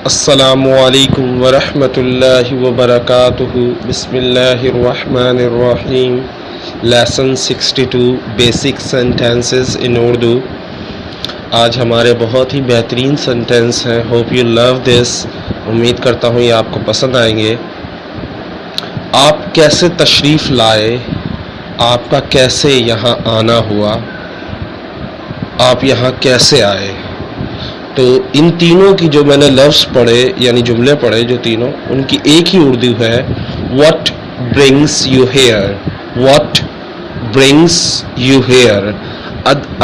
السلام علیکم ورحمۃ اللہ وبرکاتہ. بسم اللہ الرحمن الرحیم. لیسن 62 بیسک سینٹینسز ان اردو. آج ہمارے بہت ہی بہترین سینٹینس ہیں. ہوپ یو لو دس. امید کرتا ہوں یہ آپ کو پسند آئیں گے. آپ کیسے تشریف لائے؟ آپ کا کیسے یہاں آنا ہوا؟ آپ یہاں کیسے آئے؟ تو ان تینوں کی جو میں نے لفظ پڑھے یعنی جملے پڑھے جو تینوں، ان کی ایک ہی اردو ہے. What brings you here? What brings you here.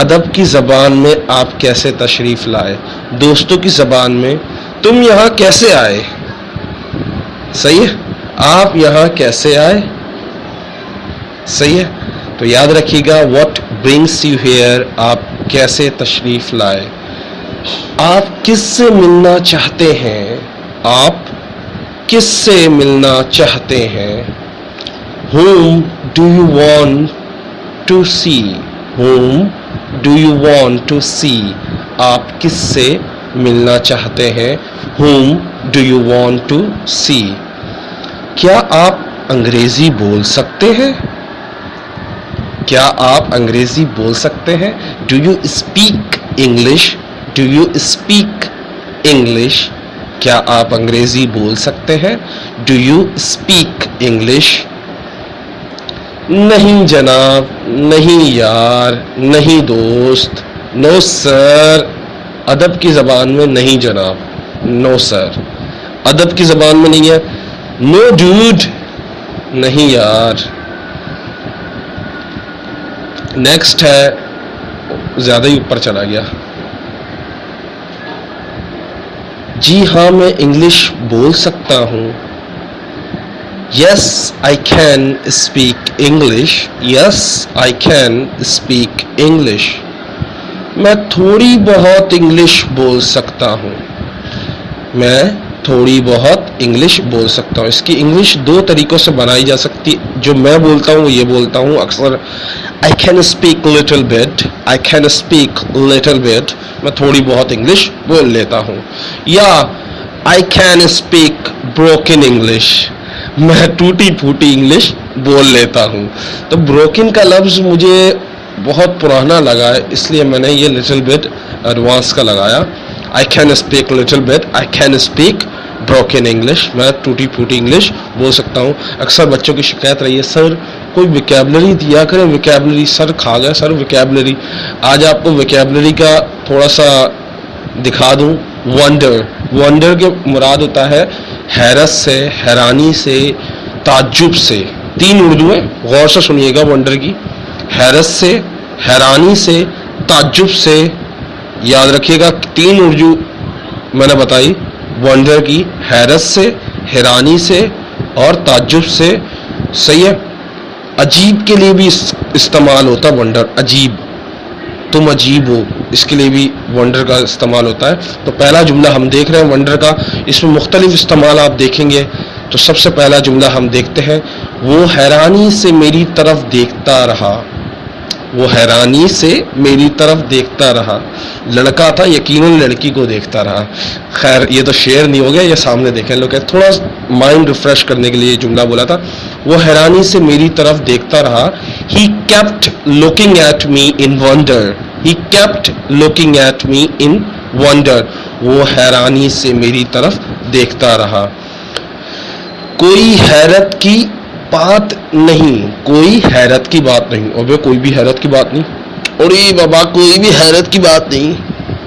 ادب کی زبان میں آپ کیسے تشریف لائے. دوستوں کی زبان میں تم یہاں کیسے آئے. صحیح ہے. آپ یہاں کیسے آئے. صحیح ہے. تو یاد رکھیے گا واٹ برنگس یو ہیئر، آپ کیسے تشریف لائے. آپ کس سے ملنا چاہتے ہیں؟ آپ کس سے ملنا چاہتے ہیں. whom do you want to see? whom do you want to see? آپ کس سے ملنا چاہتے ہیں. whom do you want to see? کیا آپ انگریزی بول سکتے ہیں؟ کیا آپ انگریزی بول سکتے ہیں. do you speak English? Do you speak English? کیا آپ انگریزی بول سکتے ہیں. Do you speak English? نہیں جناب، نہیں یار، نہیں دوست. No sir. ادب کی زبان میں نہیں جناب. No sir. ادب کی زبان میں نہیں ہے. No dude. نہیں یار. نیکسٹ ہے، زیادہ ہی اوپر چلا گیا. جی ہاں میں انگلش بول سکتا ہوں. Yes I can speak English. Yes I can speak English. میں تھوڑی بہت انگلش بول سکتا ہوں. میں تھوڑی بہت انگلش بول سکتا ہوں. اس کی انگلش دو طریقوں سے بنائی جا سکتی. جو میں بولتا ہوں وہ یہ بولتا ہوں اکثر I can speak little bit. I can speak little bit. میں تھوڑی بہت انگلش بول لیتا ہوں. یا I can speak broken English. میں ٹوٹی پھوٹی انگلش بول لیتا ہوں. تو broken کا لفظ مجھے بہت پرانا لگا ہے، اس لیے میں نے یہ little bit ایڈوانس کا لگایا. I can speak little bit. I can speak broken English. میں ٹوٹی پھوٹی انگلش بول سکتا ہوں. اکثر بچوں کی شکایت رہی ہے، سر کوئی ویکیبلری دیا کریں. ویکیبلری سر کھا گئے سر ویکیبلری. آج آپ کو ویکیبلری کا تھوڑا سا دکھا دوں. ونڈر. ونڈر کے مراد ہوتا ہے حیرت سے، حیرانی سے، تعجب سے. تین اردو ہیں، غور سے سنیے گا. ونڈر کی حیرت سے، حیرانی سے، تعجب سے. یاد رکھیے گا تین اردو میں نے بتائی. ونڈر کی حیرت سے، حیرانی سے اور تعجب سے. صحیح ہے. عجیب کے لیے بھی استعمال ہوتا ہے ونڈر. عجیب، تم عجیب ہو، اس کے لیے بھی ونڈر کا استعمال ہوتا ہے. تو پہلا جملہ ہم دیکھ رہے ہیں ونڈر کا. اس میں مختلف استعمال آپ دیکھیں گے. تو سب سے پہلا جملہ ہم دیکھتے ہیں. وہ حیرانی سے میری طرف دیکھتا رہا. وہ حیرانی سے میری طرف دیکھتا رہا. لڑکا تھا، یقیناً لڑکی کو دیکھتا رہا. خیر یہ تو شعر نہیں ہو گیا، یہ سامنے دیکھیں لوگ. تھوڑا مائنڈ ریفریش کرنے کے لیے یہ جملہ بولا تھا. وہ حیرانی سے میری طرف دیکھتا رہا. He kept looking at me in wonder. He kept looking at me in wonder. وہ حیرانی سے میری طرف دیکھتا رہا. کوئی حیرت کی بات نہیں. کوئی حیرت کی بات نہیں. اور کوئی بھی حیرت کی بات نہیں. ارے بابا کوئی بھی حیرت کی بات نہیں.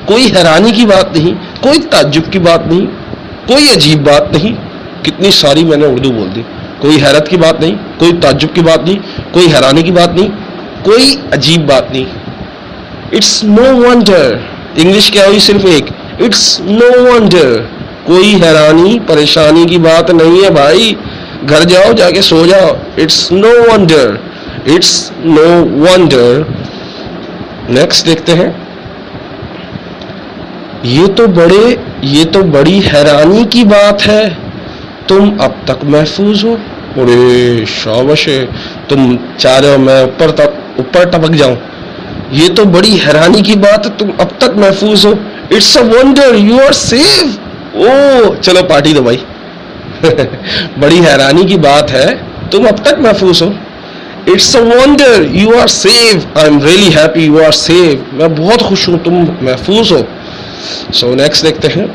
کوئی حیرانی کی بات نہیں. کوئی تعجب کی بات نہیں. کوئی عجیب بات نہیں. کتنی ساری میں نے اردو بول دی. کوئی حیرت کی بات نہیں، کوئی تعجب کی بات نہیں، کوئی حیرانی کی بات نہیں، کوئی عجیب بات نہیں. It's no wonder. انگلش کیا ہوئی؟ صرف ایک. It's no wonder. کوئی حیرانی پریشانی کی بات نہیں ہے بھائی. گھر جاؤ، جا کے سو جاؤ. It's no wonder. It's no wonder. Next دیکھتے ہیں. یہ تو بڑی حیرانی کی بات ہے. تم اب تک محفوظ ہو. ارے شاباش، تم چاہ رہے ہو میں اوپر ٹپک جاؤں. یہ تو بڑی حیرانی کی بات ہے، تم اب تک محفوظ ہو. It's a wonder you are safe. او چلو پارٹی دو بھائی. بڑی حیرانی کی بات ہے تم اب تک محفوظ ہو. It's a wonder you are safe. I am really happy you are safe. میں بہت خوش ہوں تم محفوظ ہو. سو نیکسٹ دیکھتے ہیں.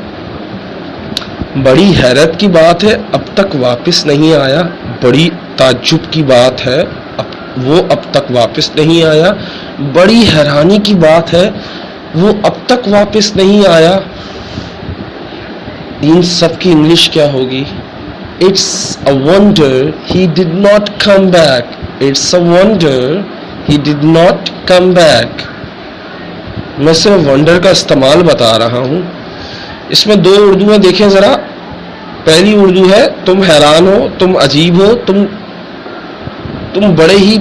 بڑی حیرت کی بات ہے اب تک واپس نہیں آیا. بڑی تعجب کی بات ہے وہ اب تک واپس نہیں آیا. بڑی حیرانی کی بات ہے وہ اب تک واپس نہیں آیا. ان سب کی انگلش کیا ہوگی؟ It's a wonder he did not come back. It's a wonder he did not come back. میں صرف ونڈر کا استعمال بتا رہا ہوں. اس میں دو اردو ہیں دیکھیں ذرا. پہلی اردو ہے تم حیران ہو, تم عجیب ہو, تم بڑے ہی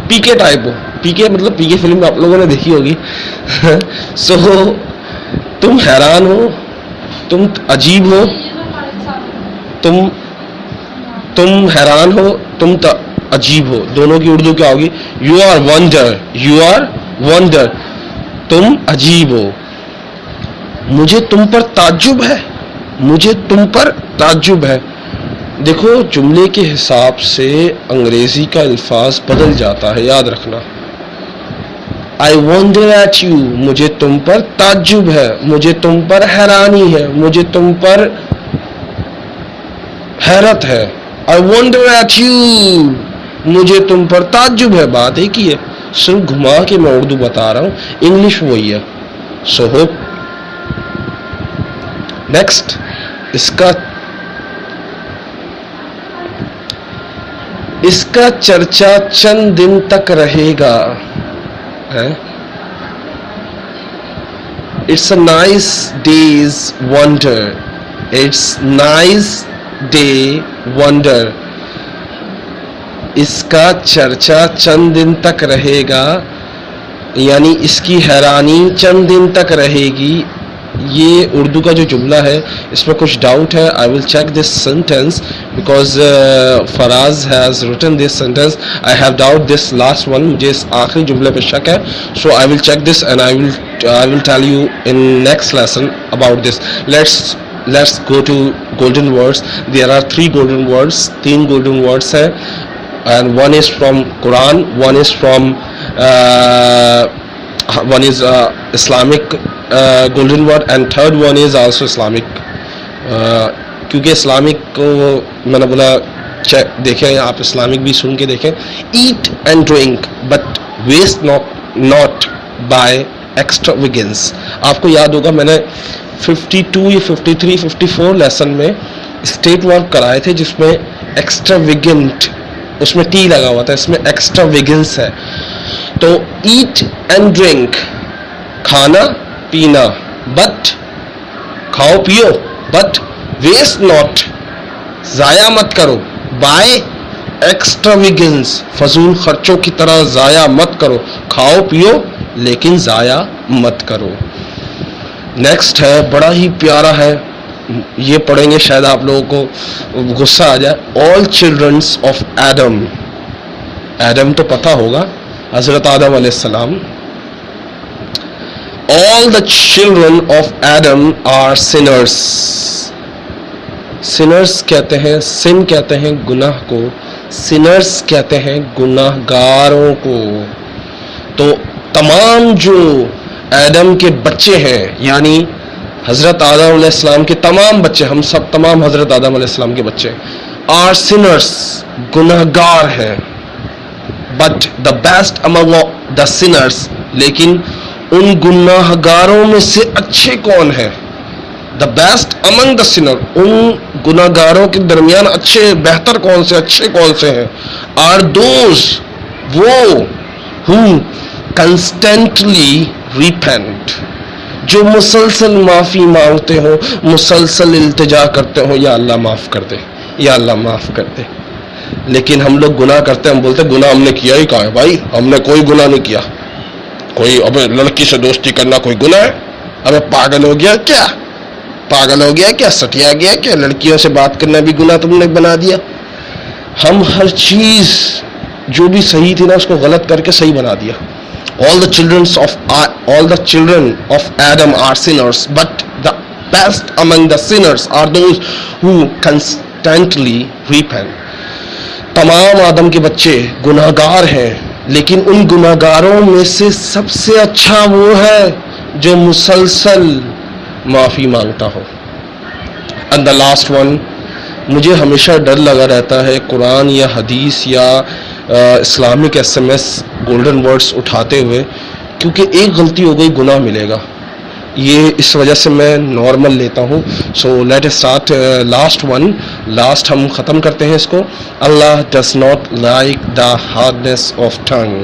پی کے ٹائپ ہو. پی کے مطلب پی کے فلم آپ لوگوں نے دیکھی ہوگی. سو تم حیران ہو, تم عجیب ہو, تم حیران ہو, تم عجیب ہو. دونوں کی اردو کیا ہوگی؟ You are wonder, you are wonder, تم عجیب ہو. مجھے تم پر تعجب ہے, مجھے تم پر تعجب ہے. دیکھو جملے کے حساب سے انگریزی کا الفاظ بدل جاتا ہے, یاد رکھنا. I wonder at you, مجھے تم پر تعجب ہے, مجھے تم پر حیرانی ہے, مجھے تم پر حیرت ہے. I wonder at you, مجھے تم پر تعجب ہے. بات ایک ہی ہے, صرف گھما کے میں اردو بتا رہا ہوں, انگلش وہی ہے. So hope. نیکسٹ اس کا چرچا چند دن تک رہے گا. It's a nice day's wonder. It's nice day wonder. اس کا چرچا چند دن تک رہے گا, یعنی اس کی حیرانی چند دن تک رہے گی. یہ اردو کا جو جملہ ہے اس میں کچھ ڈاؤٹ ہے. I will check this sentence because Faraz has written this sentence. I have doubt this last one. مجھے اس آخری جملے پہ شک ہے. So I will check this and I will tell you in next lesson about this. Let's go to golden words. There are 3 golden words. 3 golden words ہیں, and one is from Quran, one is from one is Islamic golden word, and third one is also Islamic. کیونکہ Islamic کو میں نے بولا دیکھیں آپ Islamic بھی سن کے دیکھیں. Eat and drink but waste not by extravagance. آپ کو یاد ہوگا میں نے 52 یا 53 54 لیسن میں اسٹیٹ ورک کرائے تھے جس میں ایکسٹراویگنٹ اس میں ٹی لگا ہوا تھا, اس میں ایکسٹراویگنس ہے. تو ایٹ اینڈ ڈرنک کھانا پینا, بٹ کھاؤ پیو, بٹ ویسٹ ناٹ ضائع مت کرو, بائی ایکسٹراویگنس فضول خرچوں کی طرح ضائع مت کرو. کھاؤ پیو لیکن ضائع مت کرو. نیکسٹ ہے بڑا ہی پیارا ہے, یہ پڑھیں گے شاید آپ لوگوں کو غصہ آ جائے. آل چلڈرنس آف ایڈم. ایڈم تو پتہ ہوگا, حضرت آدم علیہ السلام. All the children of Adam are sinners. Sinners کہتے ہیں, sin کہتے ہیں گناہ کو, sinners کہتے ہیں گناہ گاروں کو. تو تمام جو آدم کے بچے ہیں, یعنی حضرت آدم علیہ السلام کے تمام بچے, ہم سب تمام حضرت آدم علیہ السلام کے بچے, are sinners, گناہ گار ہیں. But the best among the sinners, لیکن ان گناہ گاروں میں سے اچھے کون ہیں؟ The best Umang the sinner, ان گناہ گاروں کے درمیان اچھے بہتر کون سے, اچھے کون سے ہیں؟ آر دوز, وہ ہو کنسٹنٹلی ریپینٹ, جو مسلسل معافی مانگتے ہوں, مسلسل التجا کرتے ہوں, یا اللہ معاف کر دے, یا اللہ معاف کر دے. لیکن ہم لوگ گناہ کرتے ہیں, ہم بولتے ہیں گناہ ہم نے کیا ہی کہاں ہے بھائی, ہم نے کوئی گناہ نہیں کیا. کوئی اب لڑکی سے دوستی کرنا کوئی گناہ ہے؟ ابے پاگل ہو گیا کیا, پاگل ہو گیا کیا, سٹیا گیا کیا, لڑکیوں سے بات کرنا بھی گناہ تم نے بنا دیا. ہم ہر چیز جو بھی صحیح تھی نا اس کو غلط کر کے صحیح بنا دیا. all the children of Adam are sinners, but the best among the sinners are those who constantly repent. تمام آدم کے بچے گناہگار ہیں لیکن ان گناہگاروں میں سے سب سے اچھا وہ ہے جو مسلسل معافی مانگتا ہو. And the last one, مجھے ہمیشہ ڈر لگا رہتا ہے قرآن یا حدیث یا اسلامک SMS گولڈن ورڈز اٹھاتے ہوئے، کیونکہ ایک غلطی ہو گئی گناہ ملے گا، یہ اس وجہ سے میں نارمل لیتا ہوں. So let start last one. Last ہم ختم کرتے ہیں اس کو. Allah does not like the hardness of tongue.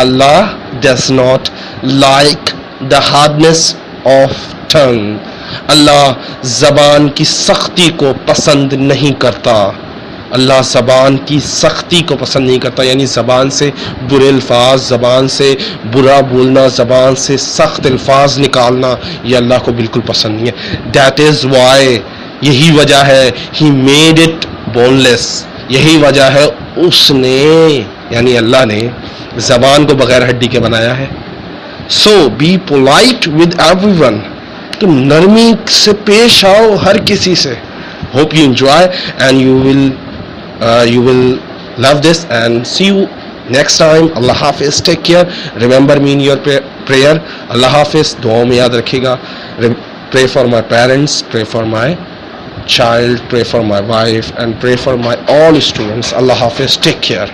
Allah does not like the hardness of tongue. Allah زبان کی سختی کو پسند نہیں کرتا. اللہ زبان کی سختی کو پسند نہیں کرتا، یعنی زبان سے برے الفاظ، زبان سے برا بولنا، زبان سے سخت الفاظ نکالنا، یہ اللہ کو بالکل پسند نہیں ہے. دیٹ از وائی، یہی وجہ ہے ہی میڈ اٹ بون لیس. یہی وجہ ہے اس نے یعنی اللہ نے زبان کو بغیر ہڈی کے بنایا ہے. So be polite with everyone. تم نرمی سے پیش آؤ ہر کسی سے. Hope you enjoy and you will love this and see you next time. Allah Hafiz, take care. Remember me in your prayer. Allah Hafiz, دعاؤں میں یاد رکھے گا. Pray for my parents, pray for my child, pray for my wife and pray for my all students. Allah Hafiz, take care.